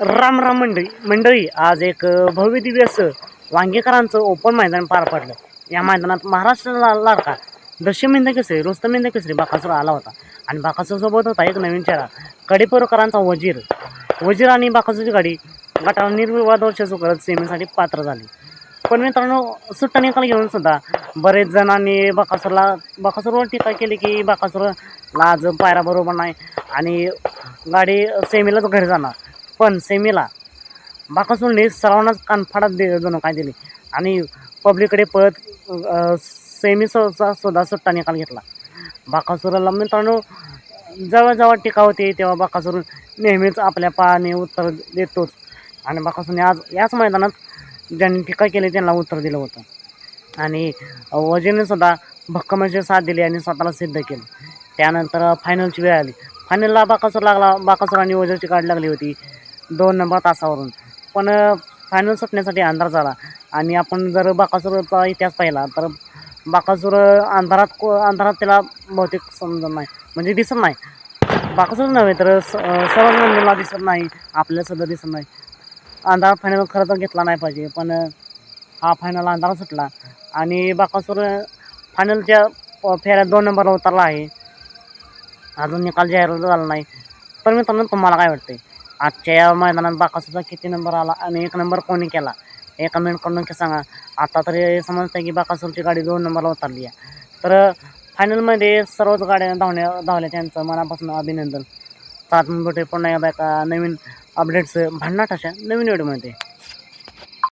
राम राम मंडळी आज एक भव्य दिव्य असं वांगेकरांचं ओपन मैदान पार पडलं. या मैदानात महाराष्ट्राला लाडका दशमिंद केसरी रुस्तमिंद केसरी बाकासूर आला होता आणि बाकासूरसोबत होता एक नवीन चेहरा कडेपूरकरांचा वजीर आणि बाकासूरची गाडी गटाला निर्विवाद वर्चस्व करत सेमीसाठी पात्र झाली. पण मित्रांनो, सुट्टा निकाल घेऊन सुद्धा बरेच जणांनी बाकासूरवर टीका केली की बाकासूरला आज पायरा बरोबर नाही आणि गाडी सेमीलाच घरी जाणार. पण सेमीला बाकासूरने सर्वांनाच कानफाडात जणू काय दिली आणि पब्लिककडे पळत सेमीचा सुद्धा सुट्टा निकाल घेतला. बाकासूरला मित्रांनो जेव्हा टीका होते तेव्हा बाकासूर नेहमीच आपल्या पायाने उत्तर देतोच आणि बाकासूरने आज याच मैदानात ज्यांनी टीका केली त्यांना उत्तर दिलं होतं आणि वजीरने सुद्धा भक्कम अशी साथ दिली आणि स्वतःला सिद्ध केलं. त्यानंतर फायनलची वेळ आली. फायनलला बाकासूर आणि वजीरची गाडी लागली होती 2 नंबर तासावरून. पण फायनल सुटण्यासाठी अंधार झाला आणि आपण जर बाकासूरचा इतिहास पाहिला तर बाकासूर अंधारात त्याला बहुतेक समजत नाही, म्हणजे दिसत नाही. बाकासूर नव्हे तर सर्व मंडळाला दिसत नाही, आपल्याला सुद्धा दिसत नाही. अंधार फायनल खरं तर घेतला नाही पाहिजे, पण हा फायनल अंधारा सुटला आणि बाकासूर फायनलच्या फेऱ्यात 2 नंबरला उतरला आहे. अजून निकाल जाहीर झाला नाही. पण मित्रांनो, तुम्हाला काय वाटते आजच्या या मैदानात बाकासूरचा किती नंबर आला आणि 1 नंबर कोणी केला हे कमेंट करून नक्की सांगा. आता तरी समजतं की बाकासूरची गाडी 2 नंबरला उतरली आहे. तर फायनलमध्ये सर्वच गाड्या धावल्या त्यांचं मनापासून अभिनंदन. सात मिनिटे पुन्हा एकदा एका नवीन अपडेट्स भन्नाट अशा नवीन व्हिडिओमध्ये.